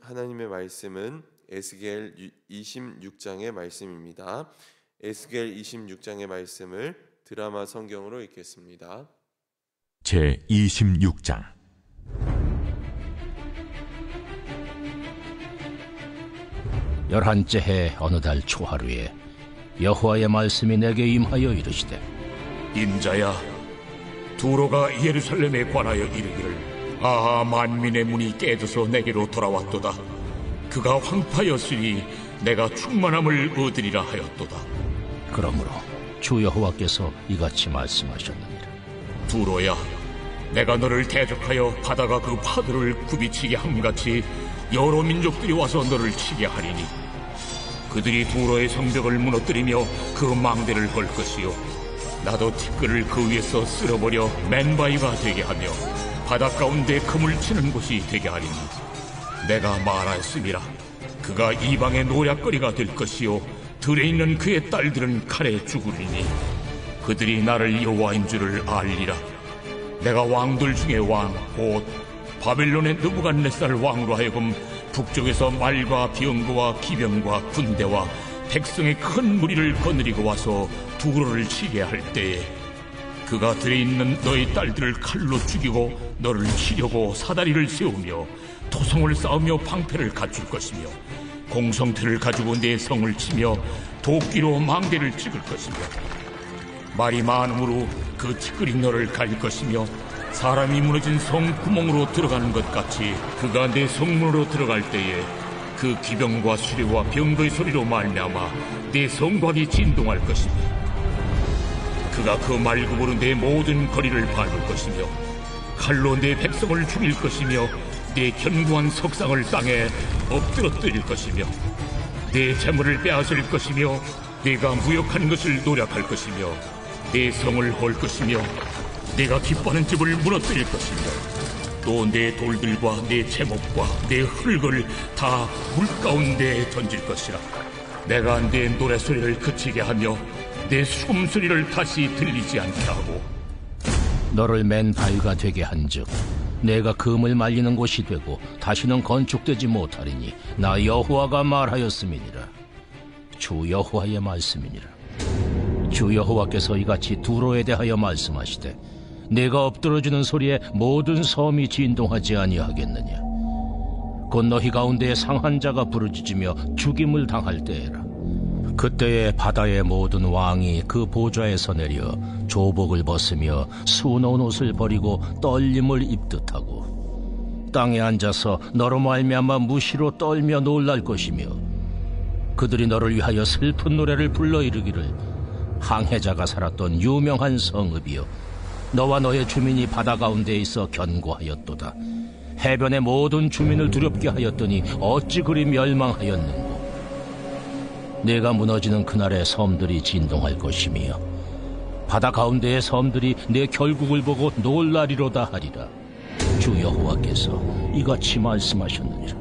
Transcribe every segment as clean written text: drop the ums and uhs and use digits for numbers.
하나님의 말씀은 에스겔 26장의 말씀입니다. 에스겔 26장의 말씀을 드라마 성경으로 읽겠습니다. 제 26장. 열한째 해 어느 달 초하루에 여호와의 말씀이 내게 임하여 이르시되, 인자야, 두로가 예루살렘에 관하여 이르기를 만민의 문이 깨져서 내게로 돌아왔도다. 그가 황파였으니 내가 충만함을 얻으리라 하였도다. 그러므로 주 여호와께서 이같이 말씀하셨느니라. 두로야, 내가 너를 대적하여 바다가 그 파도를 굽이치게 함같이 여러 민족들이 와서 너를 치게 하리니 그들이 두로의 성벽을 무너뜨리며 그 망대를 걸 것이요, 나도 티끌을 그 위에서 쓸어버려 맨바위가 되게 하며 바다 가운데 그물 치는 곳이 되게 하리니 내가 말하였음이라. 그가 이방의 노략거리가 될 것이요, 들에 있는 그의 딸들은 칼에 죽으리니 그들이 나를 여호와인 줄을 알리라. 내가 왕들 중에 왕, 곧 바벨론의 느부갓네살 왕으로 하여금 북쪽에서 말과 병거와 기병과 군대와 백성의 큰 무리를 거느리고 와서 두로를 치게 할 때에 그가 들에 있는 너희 딸들을 칼로 죽이고 너를 치려고 사다리를 세우며 토성을 쌓으며 방패를 갖출 것이며 공성틀을 가지고 내 성을 치며 도끼로 망대를 찍을 것이며 말이 많음으로 그 티끌이 너를 갈 것이며 사람이 무너진 성 구멍으로 들어가는 것 같이 그가 내 성문으로 들어갈 때에 그 기병과 수레와 병거의 소리로 말미암아 내 성곽이 진동할 것이며 그가 그 말굽으로 내 모든 거리를 밟을 것이며 칼로 내 백성을 죽일 것이며 내 견고한 석상을 땅에 엎드러뜨릴 것이며 내 재물을 빼앗을 것이며 내가 무역하는 것을 노략할 것이며 내 성을 헐 것이며 내가 기뻐하는 집을 무너뜨릴 것이며 또 내 돌들과 내 제목과 내 흙을 다 물가운데 던질 것이라. 내가 내 노래소리를 그치게 하며 내 숨소리를 다시 들리지 않게 하고 너를 맨 바위가 되게 한즉 내가 금을 말리는 곳이 되고 다시는 건축되지 못하리니 나 여호와가 말하였음이니라. 주 여호와의 말씀이니라. 주 여호와께서 이같이 두로에 대하여 말씀하시되, 내가 엎드러지는 소리에 모든 섬이 진동하지 아니하겠느냐. 곧 너희 가운데에 상한 자가 부르짖으며 죽임을 당할 때에라. 그때에 바다의 모든 왕이 그 보좌에서 내려 조복을 벗으며 수놓은 옷을 버리고 떨림을 입듯 하고 땅에 앉아서 너로 말미암아 무시로 떨며 놀랄 것이며 그들이 너를 위하여 슬픈 노래를 불러 이르기를, 항해자가 살았던 유명한 성읍이여, 너와 너의 주민이 바다 가운데 있어 견고하였도다. 해변의 모든 주민을 두렵게 하였더니 어찌 그리 멸망하였는고. 내가 무너지는 그날에 섬들이 진동할 것이며 바다 가운데의 섬들이 내 결국을 보고 놀라리로다 하리라. 주 여호와께서 이같이 말씀하셨느니라.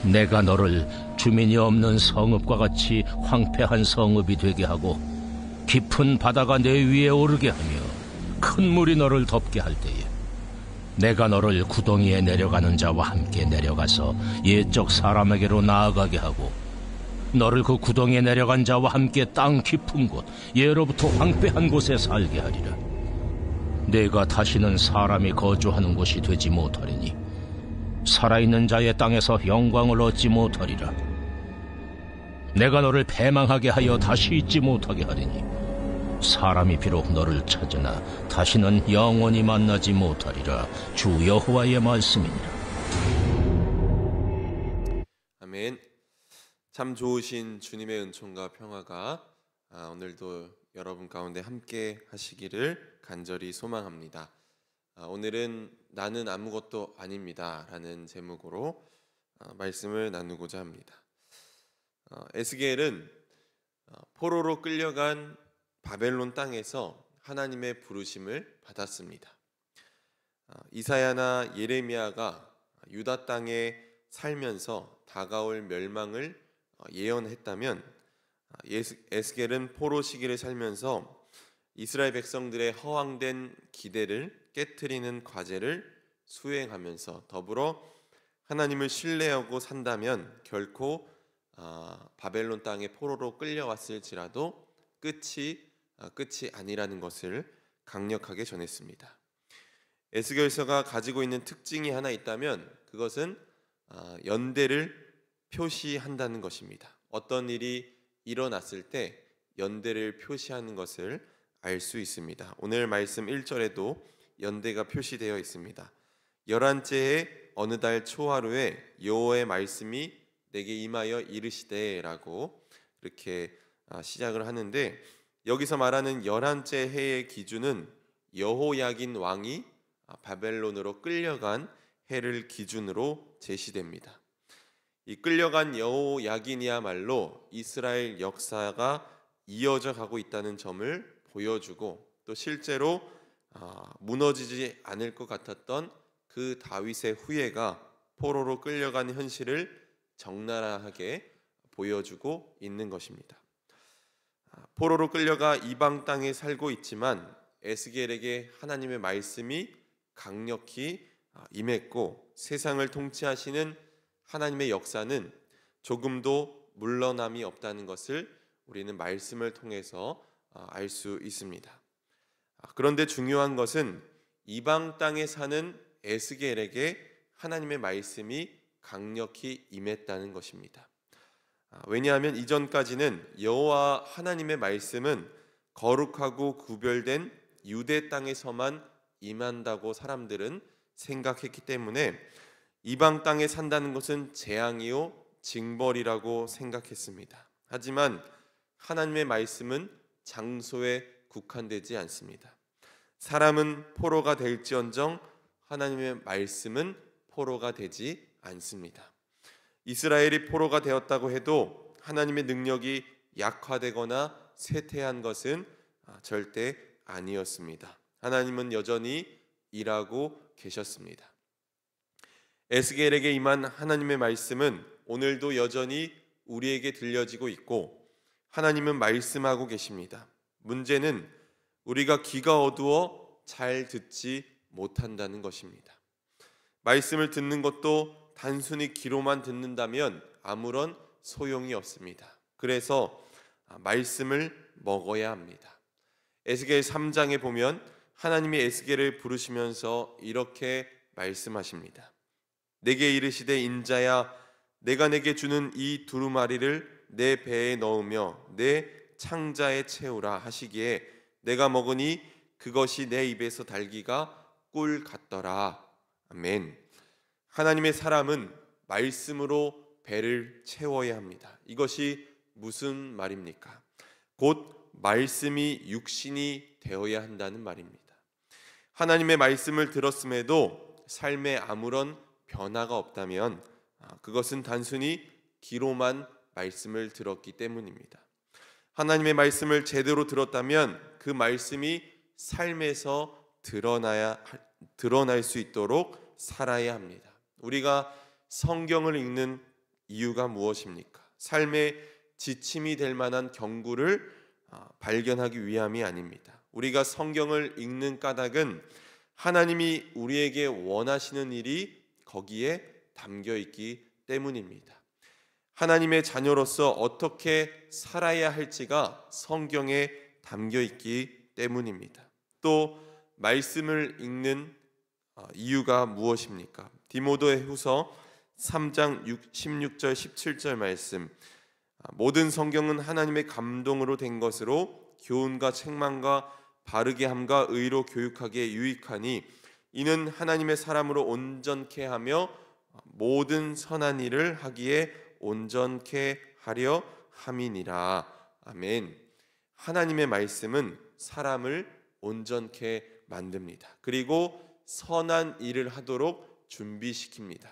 내가 너를 주민이 없는 성읍과 같이 황폐한 성읍이 되게 하고 깊은 바다가 내 위에 오르게 하며 큰 물이 너를 덮게 할 때에 내가 너를 구덩이에 내려가는 자와 함께 내려가서 옛적 사람에게로 나아가게 하고 너를 그 구덩이에 내려간 자와 함께 땅 깊은 곳, 예로부터 황폐한 곳에 살게 하리라. 내가 다시는 사람이 거주하는 곳이 되지 못하리니 살아있는 자의 땅에서 영광을 얻지 못하리라. 내가 너를 패망하게 하여 다시 잊지 못하게 하리니 사람이 비록 너를 찾으나 다시는 영원히 만나지 못하리라. 주 여호와의 말씀이니라. 아멘. 참 좋으신 주님의 은총과 평화가 오늘도 여러분 가운데 함께 하시기를 간절히 소망합니다. 오늘은 나는 아무것도 아닙니다 라는 제목으로 말씀을 나누고자 합니다. 에스겔은 포로로 끌려간 바벨론 땅에서 하나님의 부르심을 받았습니다. 이사야나 예레미야가 유다 땅에 살면서 다가올 멸망을 예언했다면 에스겔은 포로 시기를 살면서 이스라엘 백성들의 허황된 기대를 깨트리는 과제를 수행하면서 더불어 하나님을 신뢰하고 산다면 결코 바벨론 땅에 포로로 끌려왔을지라도 끝이 아니라는 것을 강력하게 전했습니다. 에스겔서가 가지고 있는 특징이 하나 있다면 그것은 연대를 표시한다는 것입니다. 어떤 일이 일어났을 때 연대를 표시하는 것을 알 수 있습니다. 오늘 말씀 1절에도 연대가 표시되어 있습니다. 11째의 어느 달 초하루에 여호와의 말씀이 내게 임하여 이르시되 라고 이렇게 시작을 하는데, 여기서 말하는 11째 해의 기준은 여호야긴 왕이 바벨론으로 끌려간 해를 기준으로 제시됩니다. 이 끌려간 여호야긴이야말로 이스라엘 역사가 이어져 가고 있다는 점을 보여주고, 또 실제로 무너지지 않을 것 같았던 그 다윗의 후예가 포로로 끌려간 현실을 적나라하게 보여주고 있는 것입니다. 포로로 끌려가 이방 땅에 살고 있지만 에스겔에게 하나님의 말씀이 강력히 임했고, 세상을 통치하시는 하나님의 역사는 조금도 물러남이 없다는 것을 우리는 말씀을 통해서 알 수 있습니다. 그런데 중요한 것은 이방 땅에 사는 에스겔에게 하나님의 말씀이 강력히 임했다는 것입니다. 왜냐하면 이전까지는 여호와 하나님의 말씀은 거룩하고 구별된 유대 땅에서만 임한다고 사람들은 생각했기 때문에 이방 땅에 산다는 것은 재앙이요 징벌이라고 생각했습니다. 하지만 하나님의 말씀은 장소에 국한되지 않습니다. 사람은 포로가 될지언정 하나님의 말씀은 포로가 되지 않습니다. 이스라엘이 포로가 되었다고 해도 하나님의 능력이 약화되거나 쇠퇴한 것은 절대 아니었습니다. 하나님은 여전히 일하고 계셨습니다. 에스겔에게 임한 하나님의 말씀은 오늘도 여전히 우리에게 들려지고 있고, 하나님은 말씀하고 계십니다. 문제는 우리가 귀가 어두워 잘 듣지 못한다는 것입니다. 말씀을 듣는 것도 단순히 귀로만 듣는다면 아무런 소용이 없습니다. 그래서 말씀을 먹어야 합니다. 에스겔 3장에 보면 하나님이 에스겔을 부르시면서 이렇게 말씀하십니다. 내게 이르시되 인자야, 내가 내게 주는 이 두루마리를 내 배에 넣으며 내 창자에 채우라 하시기에 내가 먹으니 그것이 내 입에서 달기가 꿀 같더라. 아멘. 하나님의 사람은 말씀으로 배를 채워야 합니다. 이것이 무슨 말입니까? 곧 말씀이 육신이 되어야 한다는 말입니다. 하나님의 말씀을 들었음에도 삶에 아무런 변화가 없다면 그것은 단순히 귀로만 말씀을 들었기 때문입니다. 하나님의 말씀을 제대로 들었다면 그 말씀이 삶에서 드러날 수 있도록 살아야 합니다. 우리가 성경을 읽는 이유가 무엇입니까? 삶의 지침이 될 만한 경구를 발견하기 위함이 아닙니다. 우리가 성경을 읽는 까닭은 하나님이 우리에게 원하시는 일이 거기에 담겨 있기 때문입니다. 하나님의 자녀로서 어떻게 살아야 할지가 성경에 담겨 있기 때문입니다. 또 말씀을 읽는 이유가 무엇입니까? 디모데후서 3장 16절 17절 말씀, 모든 성경은 하나님의 감동으로 된 것으로 교훈과 책망과 바르게 함과 의로 교육하기에 유익하니 이는 하나님의 사람으로 온전케 하며 모든 선한 일을 하기에 온전케 하려 함이니라. 아멘. 하나님의 말씀은 사람을 온전케 만듭니다. 그리고 선한 일을 하도록 준비시킵니다.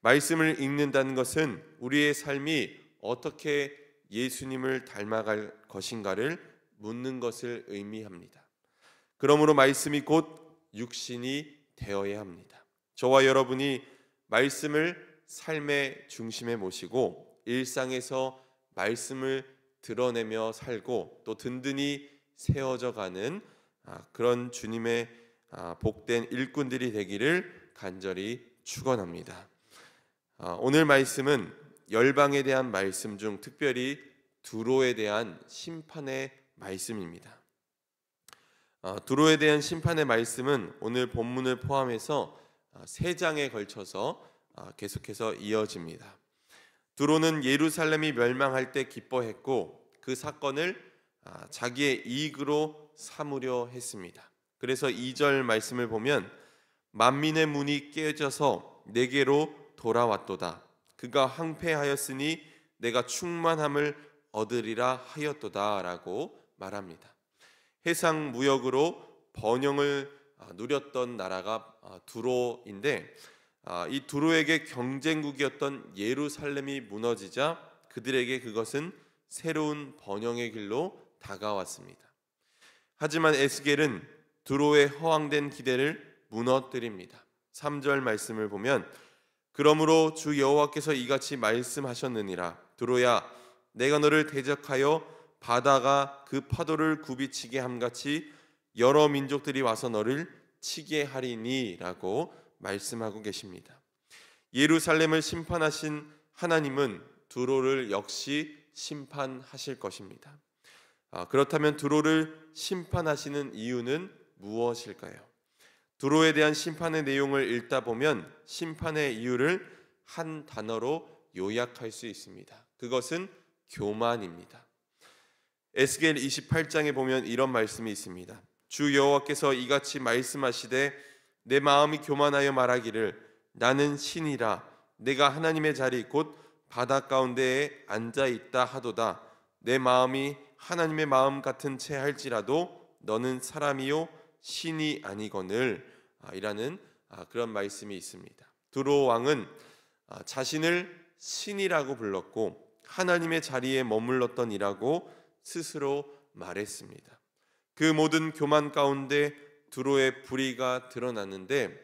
말씀을 읽는다는 것은 우리의 삶이 어떻게 예수님을 닮아갈 것인가를 묻는 것을 의미합니다. 그러므로 말씀이 곧 육신이 되어야 합니다. 저와 여러분이 말씀을 삶의 중심에 모시고 일상에서 말씀을 드러내며 살고 또 든든히 세워져 가는 그런 주님의 복된 일꾼들이 되기를 간절히 축원합니다. 오늘 말씀은 열방에 대한 말씀 중 특별히 두로에 대한 심판의 말씀입니다. 두로에 대한 심판의 말씀은 오늘 본문을 포함해서 3장에 걸쳐서 계속해서 이어집니다. 두로는 예루살렘이 멸망할 때 기뻐했고 그 사건을 자기의 이익으로 삼으려 했습니다. 그래서 2절 말씀을 보면 만민의 문이 깨져서 내게로 돌아왔도다. 그가 항폐하였으니 내가 충만함을 얻으리라 하였도다 라고 말합니다. 해상 무역으로 번영을 누렸던 나라가 두로인데 이 두로에게 경쟁국이었던 예루살렘이 무너지자 그들에게 그것은 새로운 번영의 길로 다가왔습니다. 하지만 에스겔은 두로의 허황된 기대를 무너뜨립니다. 3절 말씀을 보면 그러므로 주 여호와께서 이같이 말씀하셨느니라. 두로야, 내가 너를 대적하여 바다가 그 파도를 굽이치게 함같이 여러 민족들이 와서 너를 치게 하리니 라고 말씀하고 계십니다. 예루살렘을 심판하신 하나님은 두로를 역시 심판하실 것입니다. 그렇다면 두로를 심판하시는 이유는 무엇일까요? 두로에 대한 심판의 내용을 읽다 보면 심판의 이유를 한 단어로 요약할 수 있습니다. 그것은 교만입니다. 에스겔 28장에 보면 이런 말씀이 있습니다. 주 여호와께서 이같이 말씀하시되 내 마음이 교만하여 말하기를 나는 신이라 내가 하나님의 자리 곧 바다 가운데에 앉아있다 하도다. 내 마음이 하나님의 마음 같은 채 할지라도 너는 사람이요 신이 아니거늘 이라는 그런 말씀이 있습니다. 두로 왕은 자신을 신이라고 불렀고 하나님의 자리에 머물렀던 이라고 스스로 말했습니다. 그 모든 교만 가운데 두로의 불의가 드러났는데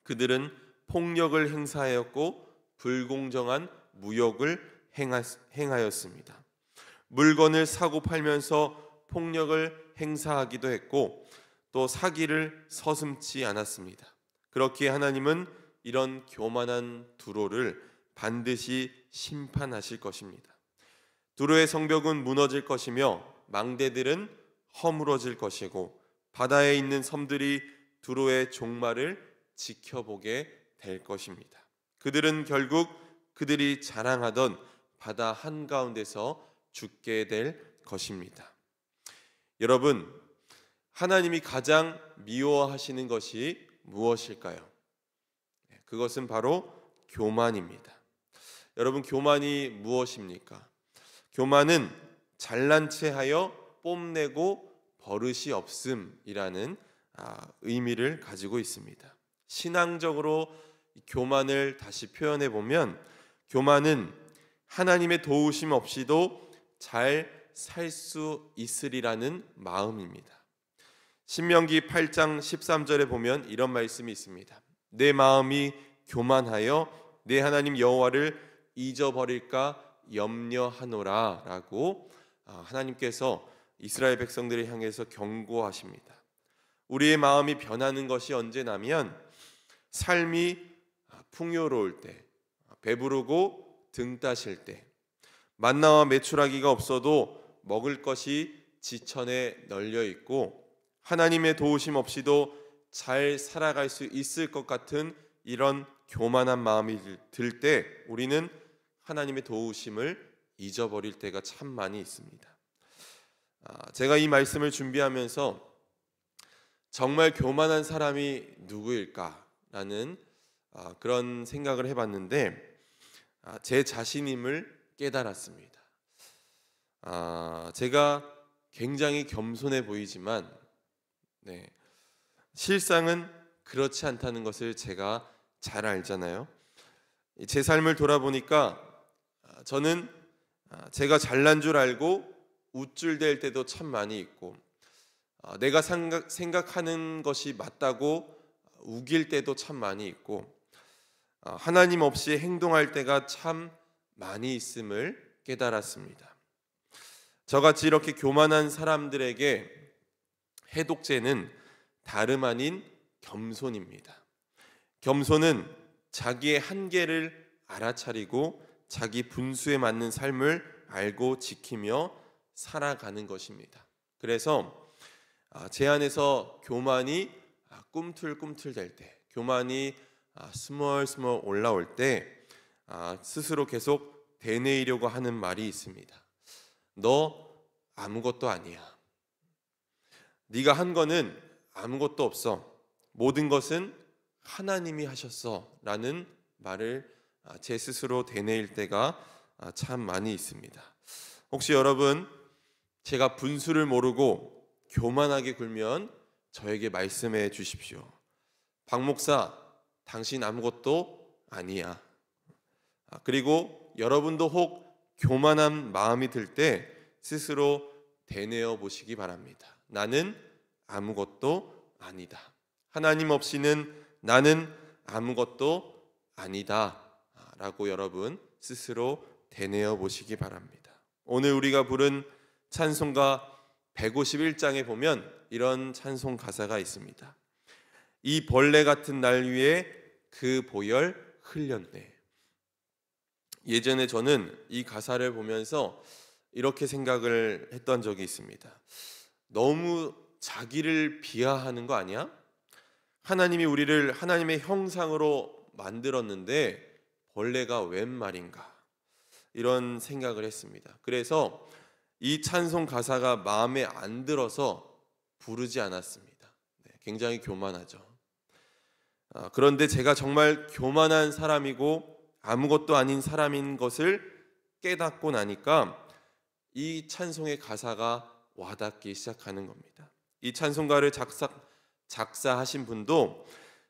그들은 폭력을 행사하였고 불공정한 무역을 행하였습니다. 물건을 사고 팔면서 폭력을 행사하기도 했고 또 사기를 서슴지 않았습니다. 그렇기에 하나님은 이런 교만한 두로를 반드시 심판하실 것입니다. 두로의 성벽은 무너질 것이며 망대들은 허물어질 것이고 바다에 있는 섬들이 두로의 종말을 지켜보게 될 것입니다. 그들은 결국 그들이 자랑하던 바다 한가운데서 죽게 될 것입니다. 여러분, 하나님이 가장 미워하시는 것이 무엇일까요? 그것은 바로 교만입니다. 여러분, 교만이 무엇입니까? 교만은 잘난 체하여 뽐내고 버릇이 없음이라는 의미를 가지고 있습니다. 신앙적으로 교만을 다시 표현해 보면 교만은 하나님의 도우심 없이도 잘 살 수 있으리라는 마음입니다. 신명기 8장 13절에 보면 이런 말씀이 있습니다. 내 마음이 교만하여 내 하나님 여호와를 잊어버릴까 염려하노라 라고 하나님께서 이스라엘 백성들을 향해서 경고하십니다. 우리의 마음이 변하는 것이 언제냐면 삶이 풍요로울 때, 배부르고 등 따실 때, 만나와 메추라기가 없어도 먹을 것이 지천에 널려 있고 하나님의 도우심 없이도 잘 살아갈 수 있을 것 같은 이런 교만한 마음이 들 때 우리는 하나님의 도우심을 잊어버릴 때가 참 많이 있습니다. 제가 이 말씀을 준비하면서 정말 교만한 사람이 누구일까라는 그런 생각을 해봤는데 제 자신임을 깨달았습니다. 제가 굉장히 겸손해 보이지만 실상은 그렇지 않다는 것을 제가 잘 알잖아요. 제 삶을 돌아보니까 저는 제가 잘난 줄 알고 우쭐댈 때도 참 많이 있고 내가 생각하는 것이 맞다고 우길 때도 참 많이 있고 하나님 없이 행동할 때가 참 많이 있음을 깨달았습니다. 저같이 이렇게 교만한 사람들에게 해독제는 다름 아닌 겸손입니다. 겸손은 자기의 한계를 알아차리고 자기 분수에 맞는 삶을 알고 지키며 살아가는 것입니다. 그래서 제 안에서 교만이 꿈틀꿈틀 될 때, 교만이 스멀스멀 올라올 때 스스로 계속 되뇌이려고 하는 말이 있습니다. 너 아무것도 아니야. 네가 한 거는 아무것도 없어. 모든 것은 하나님이 하셨어 라는 말을 제 스스로 되뇌일 때가 참 많이 있습니다. 혹시 여러분, 제가 분수를 모르고 교만하게 굴면 저에게 말씀해 주십시오. 박 목사, 당신 아무것도 아니야. 그리고 여러분도 혹 교만한 마음이 들 때 스스로 되뇌어 보시기 바랍니다. 나는 아무것도 아니다. 하나님 없이는 나는 아무것도 아니다 라고 여러분 스스로 되뇌어 보시기 바랍니다. 오늘 우리가 부른 찬송가 151장에 보면 이런 찬송 가사가 있습니다. 이 벌레 같은 날 위에 그 보혈 흘렸네. 예전에 저는 이 가사를 보면서 이렇게 생각을 했던 적이 있습니다. 너무 자기를 비하하는 거 아니야? 하나님이 우리를 하나님의 형상으로 만들었는데 벌레가 웬 말인가? 이런 생각을 했습니다. 그래서 이 찬송 가사가 마음에 안 들어서 부르지 않았습니다. 굉장히 교만하죠. 그런데 제가 정말 교만한 사람이고 아무것도 아닌 사람인 것을 깨닫고 나니까 이 찬송의 가사가 와닿기 시작하는 겁니다. 이 찬송가를 작사하신 분도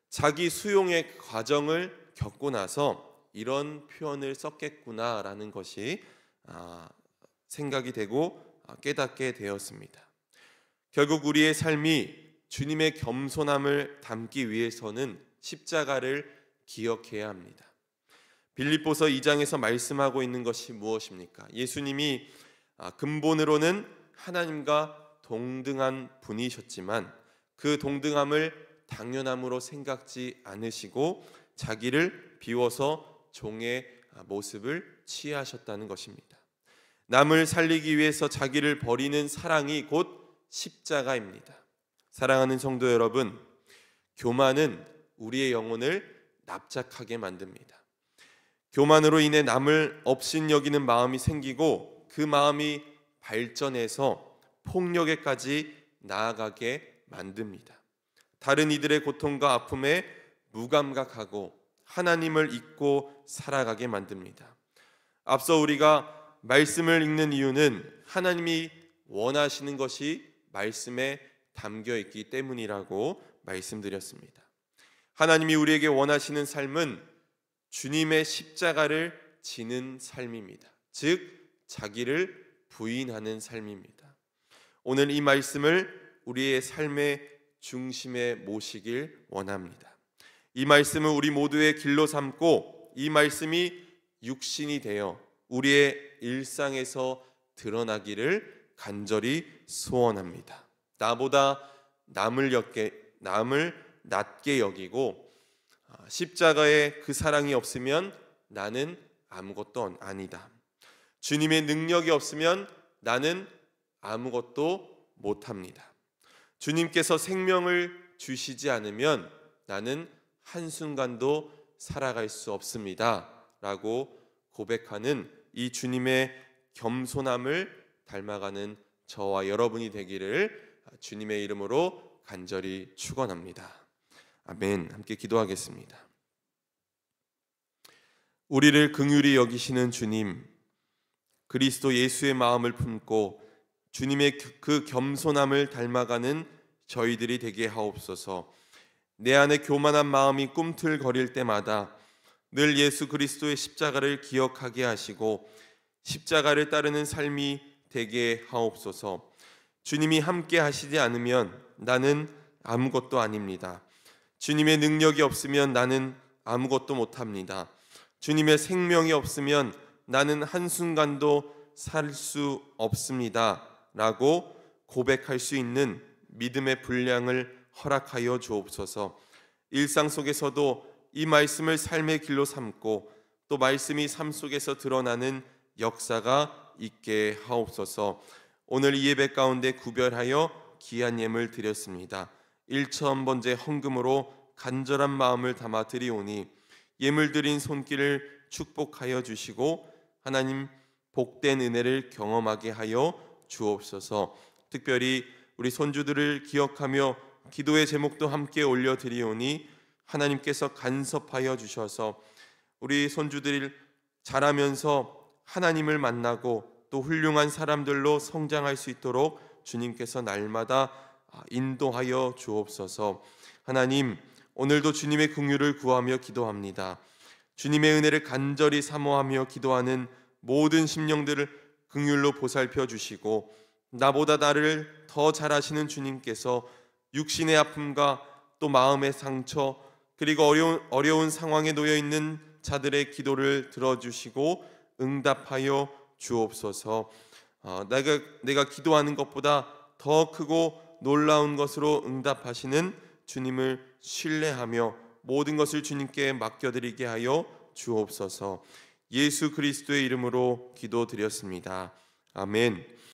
자기 수용의 과정을 겪고 나서 이런 표현을 썼겠구나라는 것이 생각이 되고 깨닫게 되었습니다. 결국 우리의 삶이 주님의 겸손함을 담기 위해서는 십자가를 기억해야 합니다. 빌립보서 2장에서 말씀하고 있는 것이 무엇입니까? 예수님이 근본으로는 하나님과 동등한 분이셨지만 그 동등함을 당연함으로 생각지 않으시고 자기를 비워서 종의 모습을 취하셨다는 것입니다. 남을 살리기 위해서 자기를 버리는 사랑이 곧 십자가입니다. 사랑하는 성도 여러분, 교만은 우리의 영혼을 납작하게 만듭니다. 교만으로 인해 남을 업신여기는 마음이 생기고 그 마음이 발전해서 폭력에까지 나아가게 만듭니다. 다른 이들의 고통과 아픔에 무감각하고 하나님을 잊고 살아가게 만듭니다. 앞서 우리가 말씀을 읽는 이유는 하나님이 원하시는 것이 말씀에 담겨 있기 때문이라고 말씀드렸습니다. 하나님이 우리에게 원하시는 삶은 주님의 십자가를 지는 삶입니다. 즉 자기를 부인하는 삶입니다. 오늘 이 말씀을 우리의 삶의 중심에 모시길 원합니다. 이 말씀을 우리 모두의 길로 삼고 이 말씀이 육신이 되어 우리의 일상에서 드러나기를 간절히 소원합니다. 나보다 남을 낮게 여기고 십자가에 그 사랑이 없으면 나는 아무것도 아니다. 주님의 능력이 없으면 나는 아무것도 못합니다. 주님께서 생명을 주시지 않으면 나는 한순간도 살아갈 수 없습니다 라고 고백하는 이 주님의 겸손함을 닮아가는 저와 여러분이 되기를 주님의 이름으로 간절히 축원합니다. 아멘. 함께 기도하겠습니다. 우리를 긍휼히 여기시는 주님, 그리스도 예수의 마음을 품고 주님의 그 겸손함을 닮아가는 저희들이 되게 하옵소서. 내 안에 교만한 마음이 꿈틀거릴 때마다 늘 예수 그리스도의 십자가를 기억하게 하시고 십자가를 따르는 삶이 되게 하옵소서. 주님이 함께 하시지 않으면 나는 아무것도 아닙니다. 주님의 능력이 없으면 나는 아무것도 못합니다. 주님의 생명이 없으면 나는 한순간도 살 수 없습니다 라고 고백할 수 있는 믿음의 분량을 허락하여 주옵소서. 일상 속에서도 이 말씀을 삶의 길로 삼고 또 말씀이 삶 속에서 드러나는 역사가 있게 하옵소서. 오늘 이 예배 가운데 구별하여 귀한 예물 드렸습니다. 1,000번째 헌금으로 간절한 마음을 담아 드리오니 예물 드린 손길을 축복하여 주시고 하나님 복된 은혜를 경험하게 하여 주옵소서. 특별히 우리 손주들을 기억하며 기도의 제목도 함께 올려드리오니 하나님께서 간섭하여 주셔서 우리 손주들이 자라면서 하나님을 만나고 또 훌륭한 사람들로 성장할 수 있도록 주님께서 날마다 인도하여 주옵소서. 하나님, 오늘도 주님의 긍휼을 구하며 기도합니다. 주님의 은혜를 간절히 사모하며 기도하는 모든 심령들을 긍휼로 보살펴 주시고 나보다 나를 더 잘 아시는 주님께서 육신의 아픔과 또 마음의 상처 그리고 어려운 상황에 놓여 있는 자들의 기도를 들어주시고 응답하여 주옵소서. 내가 기도하는 것보다 더 크고 놀라운 것으로 응답하시는 주님을 신뢰하며 모든 것을 주님께 맡겨드리게 하여 주옵소서. 예수 그리스도의 이름으로 기도드렸습니다. 아멘.